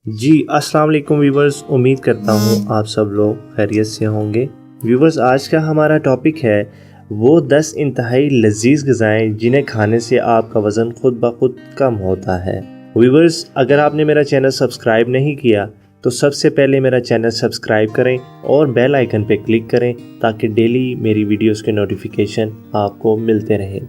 جی السلام علیکم ویورز، امید کرتا ہوں آپ سب لوگ خیریت سے ہوں گے۔ ویورز، آج کا ہمارا ٹاپک ہے وہ 10 انتہائی لذیذ غذائیں جنہیں کھانے سے آپ کا وزن خود بخود کم ہوتا ہے۔ ویورز، اگر آپ نے میرا چینل سبسکرائب نہیں کیا تو سب سے پہلے میرا چینل سبسکرائب کریں اور بیل آئیکن پہ کلک کریں تاکہ ڈیلی میری ویڈیوز کے نوٹیفیکیشن آپ کو ملتے رہیں۔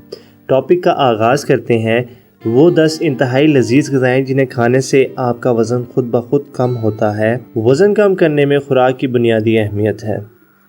ٹاپک کا آغاز کرتے ہیں۔ وہ 10 انتہائی لذیذ غذائیں جنہیں کھانے سے آپ کا وزن خود بخود کم ہوتا ہے۔ وزن کم کرنے میں خوراک کی بنیادی اہمیت ہے،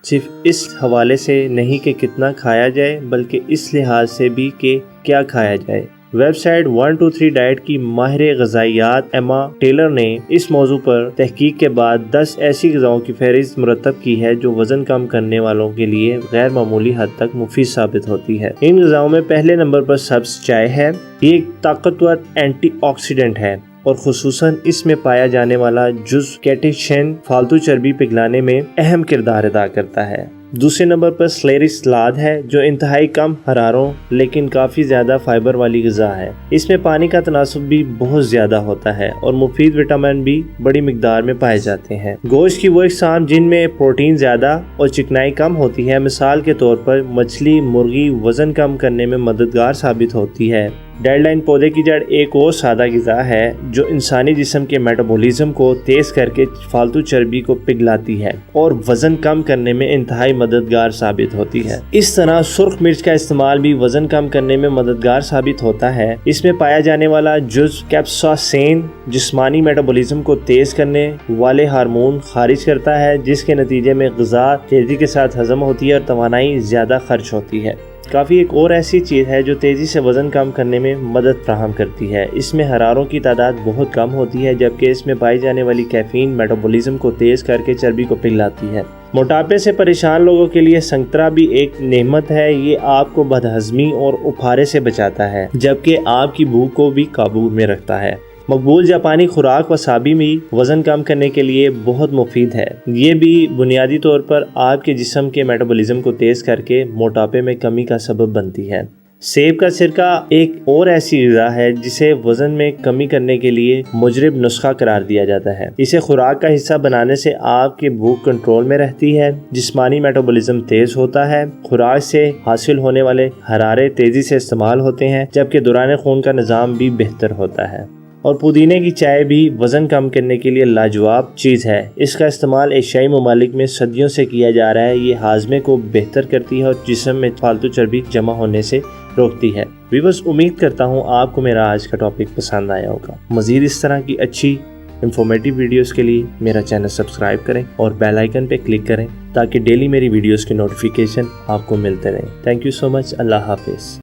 صرف اس حوالے سے نہیں کہ کتنا کھایا جائے بلکہ اس لحاظ سے بھی کہ کیا کھایا جائے۔ ویب سائٹ 123 ڈائٹ کی ماہر غذائیات ایما ٹیلر نے اس موضوع پر تحقیق کے بعد 10 ایسی غذاؤں کی فہرست مرتب کی ہے جو وزن کم کرنے والوں کے لیے غیر معمولی حد تک مفید ثابت ہوتی ہے۔ ان غذاؤں میں پہلے نمبر پر سبز چائے ہے۔ یہ ایک طاقتور اینٹی آکسیڈنٹ ہے اور خصوصاً اس میں پایا جانے والا جزو کیٹیشن فالتو چربی پگھلانے میں اہم کردار ادا کرتا ہے۔ دوسرے نمبر پر سلیری سلاد ہے جو انتہائی کم حراروں لیکن کافی زیادہ فائبر والی غذا ہے۔ اس میں پانی کا تناسب بھی بہت زیادہ ہوتا ہے اور مفید وٹامن بھی بڑی مقدار میں پائے جاتے ہیں۔ گوشت کی وہ اقسام جن میں پروٹین زیادہ اور چکنائی کم ہوتی ہے، مثال کے طور پر مچھلی، مرغی، وزن کم کرنے میں مددگار ثابت ہوتی ہے۔ ڈیڈ لائن پودے کی جڑ ایک اور سادہ غذا ہے جو انسانی جسم کے میٹابولزم کو تیز کر کے فالتو چربی کو پگھلاتی ہے اور وزن کم کرنے میں انتہائی مددگار ثابت ہوتی ہے۔ اس طرح سرخ مرچ کا استعمال بھی وزن کم کرنے میں مددگار ثابت ہوتا ہے۔ اس میں پایا جانے والا جزو کیپساسین جسمانی میٹابولزم کو تیز کرنے والے ہارمون خارج کرتا ہے، جس کے نتیجے میں غذا تیزی کے ساتھ ہضم ہوتی ہے اور توانائی زیادہ خرچ ہوتی ہے۔ کافی ایک اور ایسی چیز ہے جو تیزی سے وزن کم کرنے میں مدد فراہم کرتی ہے۔ اس میں حراروں کی تعداد بہت کم ہوتی ہے جبکہ اس میں پائی جانے والی کیفین میٹابولزم کو تیز کر کے چربی کو پگھلاتی ہے۔ موٹاپے سے پریشان لوگوں کے لیے سنترا بھی ایک نعمت ہے۔ یہ آپ کو بدہضمی اور اپھارے سے بچاتا ہے جبکہ آپ کی بھوک کو بھی قابو میں رکھتا ہے۔ مقبول جاپانی خوراک وسابی بھی وزن کم کرنے کے لیے بہت مفید ہے۔ یہ بھی بنیادی طور پر آپ کے جسم کے میٹابولزم کو تیز کر کے موٹاپے میں کمی کا سبب بنتی ہے۔ سیب کا سرکہ ایک اور ایسی غذا ہے جسے وزن میں کمی کرنے کے لیے مجرب نسخہ قرار دیا جاتا ہے۔ اسے خوراک کا حصہ بنانے سے آپ کی بھوک کنٹرول میں رہتی ہے، جسمانی میٹابولزم تیز ہوتا ہے، خوراک سے حاصل ہونے والے حرارے تیزی سے استعمال ہوتے ہیں جبکہ دوران خون کا نظام بھی بہتر ہوتا ہے۔ اور پودینے کی چائے بھی وزن کم کرنے کے لیے لاجواب چیز ہے۔ اس کا استعمال ایشیائی ممالک میں صدیوں سے کیا جا رہا ہے۔ یہ ہاضمے کو بہتر کرتی ہے اور جسم میں فالتو چربی جمع ہونے سے روکتی ہے۔ ویورز، امید کرتا ہوں آپ کو میرا آج کا ٹاپک پسند آیا ہوگا۔ مزید اس طرح کی اچھی انفارمیٹیو ویڈیوز کے لیے میرا چینل سبسکرائب کریں اور بیل آئیکن پہ کلک کریں تاکہ ڈیلی میری ویڈیوز کے نوٹیفیکیشن آپ کو ملتے رہیں۔ تھینک یو سو مچ۔ اللہ حافظ۔